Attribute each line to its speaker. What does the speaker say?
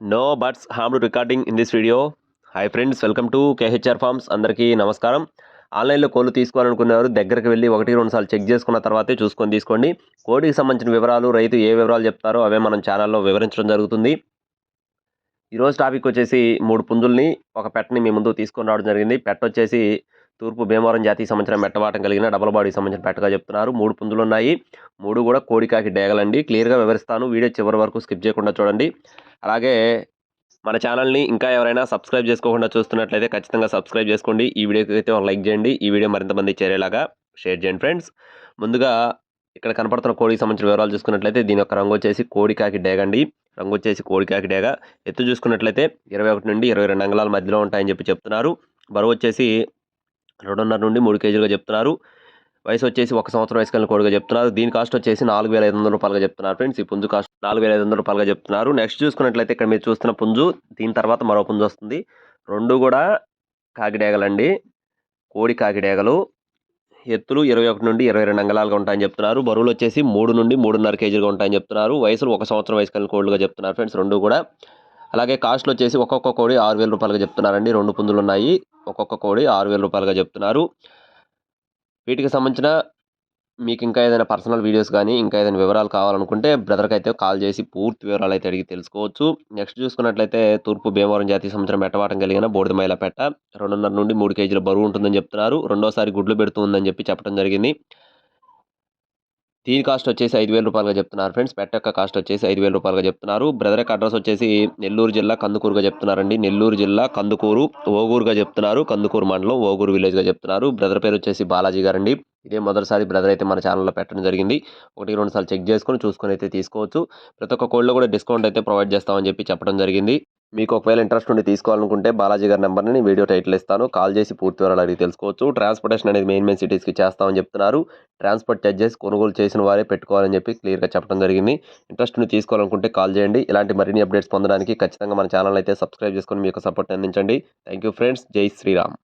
Speaker 1: No birds harm recording in this video. Hi friends, welcome to KHR farms. అందరికీ నమస్కారం. ఆన్లైన్లో కోళ్ళు తీసుకోవాలనుకునేవారు దగ్గరికి వెళ్ళి 1-2 సార్లు చెక్ చేసుకున్న తర్వాతే చూసుకొని తీసుకోండి. కోడికి సంబంధించిన వివరాలు, రైతు ఏ వివరాలు చెప్తారో అవే మనం ఛానల్లో వివరించడం జరుగుతుంది. ఈరోజు టాపిక్ వచ్చేసి 3 పుంజుల్ని, ఒక పెట్టని మీ ముందు తీసుకొని రావడం జరిగింది. పెట్ట వచ్చేసి తూర్పు భీమవరం జాతికి సంబంధించిన మెట్టవాటం కలిగిన డబల్ బాడీకి సంబంధించిన పెట్టగా చెప్తున్నారు. 3 పుంజులు ఉన్నాయి. 3 కూడా కోడికాకి డేగలండి. క్లియర్గా వివరిస్తాను, వీడియో చివరి వరకు స్కిప్ చేయకుండా చూడండి. అలాగే మన ఛానల్ని ఇంకా ఎవరైనా సబ్స్క్రైబ్ చేసుకోకుండా చూస్తున్నట్లయితే ఖచ్చితంగా సబ్స్క్రైబ్ చేసుకోండి. ఈ వీడియోకి అయితే ఒక లైక్ చేయండి. ఈ వీడియో మరింత మంది చేరేలాగా షేర్ చేయండి ఫ్రెండ్స్. ముందుగా ఇక్కడ కనపడుతున్న కోడికి సంబంధించిన వివరాలు చూసుకున్నట్లయితే దీని యొక్క రంగు వచ్చేసి కోడికాకి డేగండి. రంగు వచ్చేసి కోడికాకి డేగ. ఎత్తు చూసుకున్నట్లయితే 21 నుండి 22 అంగుళాల మధ్యలో ఉంటాయని చెప్తున్నారు. బరువు వచ్చేసి 2.5 నుండి 3 కేజీలుగా చెప్తున్నారు. వయసు వచ్చేసి 1 సంవత్సరం వయసు కలిగిన కోడిగా చెప్తున్నారు. దీని కాస్ట్ వచ్చేసి 4,500 రూపాయలుగా చెప్తున్నారు ఫ్రెండ్స్. ఈ పుంజు కాస్ట్ 4,500 రూపాయలుగా చెప్తున్నారు. నెక్స్ట్ చూసుకున్నట్లయితే ఇక్కడ మీరు చూస్తున్న పుంజు, దీని తర్వాత మరో పుంజు వస్తుంది. 2 కూడా కాకిడేగలండి, కోడి కాకిడేగలు. ఎత్తులు 21 నుండి 22 అంగుళాలుగా ఉంటాయని చెప్తున్నారు. బరువులు వచ్చేసి 3 నుండి 3.5 కేజీలుగా ఉంటాయని చెప్తున్నారు. వయసులు 1 సంవత్సరం వయసు కలిగిన కోళ్ళుగా చెప్తున్నారు ఫ్రెండ్స్ 2 కూడా. అలాగే కాస్ట్లు వచ్చేసి ఒక్కొక్క కోడి 6,000 రూపాయలుగా చెప్తున్నారండి. 2 పుంజులు ఉన్నాయి. ఒక్కొక్క కోడి 6,000 రూపాయలుగా చెప్తున్నారు. వీటికి సంబంధించిన మీకు ఇంకా ఏదైనా పర్సనల్ వీడియోస్ కానీ ఇంకా ఏదైనా వివరాలు కావాలనుకుంటే బ్రదర్కి అయితే కాల్ చేసి పూర్తి వివరాలు అయితే అడిగి తెలుసుకోవచ్చు. నెక్స్ట్ చూసుకున్నట్లయితే తూర్పు భీమవరం జాతీయ సంవత్సరం మెట్టవాటం కలిగిన బోడిద మైల పెట్ట 2.5 నుండి 3 కేజీల బరువు ఉంటుందని చెప్తున్నారు. రెండోసారి గుడ్లు పెడుతుందని చెప్పడం జరిగింది. దీని కాస్ట్ వచ్చేసి 5,000 రూపాయలుగా చెప్తున్నారు ఫ్రెండ్స్. పెట్ట యొక్క కాస్ట్ వచ్చేసి 5,000 రూపాయలుగా చెప్తున్నారు. బ్రదర్ యొక్క అడ్రస్ వచ్చేసి నెల్లూరు జిల్లా కందుకూరుగా చెప్తున్నారండి. నెల్లూరు జిల్లా కందుకూరు, ఓగూరుగా చెప్తున్నారు. కందుకూరు మండలం, ఓగూరు విలేజ్గా చెప్తున్నారు. బ్రదర్ పేరు వచ్చేసి బాలాజీ గారండి. ఇదే మొదటిసారి బ్రదర్ అయితే మన ఛానల్లో పెట్టడం జరిగింది. 1-2 సార్లు చెక్ చేసుకొని చూసుకొని అయితే తీసుకోవచ్చు. ప్రతి ఒక్క కోళ్ళలో కూడా డిస్కౌంట్ అయితే ప్రొవైడ్ చేస్తామని చెప్పడం జరిగింది. మీకు ఒకవేళ ఇంట్రెస్ట్ ఉండి తీసుకోవాలనుకుంటే బాలాజీ గారి నెంబర్ని వీడియో టైటిల్ ఇస్తాను, కాల్ చేసి పూర్తి వివరాలు అడిగి తెలుసుకోవచ్చు. ట్రాన్స్పోర్టేషన్ అనేది మెయిన్ సిటీస్కి చేస్తామని చెప్తున్నారు. ట్రాన్స్పోర్ట్ చార్జెస్ కొనుగోలు చేసిన వారే పెట్టుకోవాలని క్లియర్గా చెప్పడం జరిగింది. ఇంట్రెస్ట్ ఉండి తీసుకోవాలనుకుంటే కాల్ చేయండి. ఇలాంటి మరిన్ని అప్డేట్స్ పొందడానికి ఖచ్చితంగా మన ఛానల్ అయితే సబ్స్క్రైబ్ చేసుకొని మీకు సపోర్ట్ అందించండి. Thank you friends. జై శ్రీరామ్.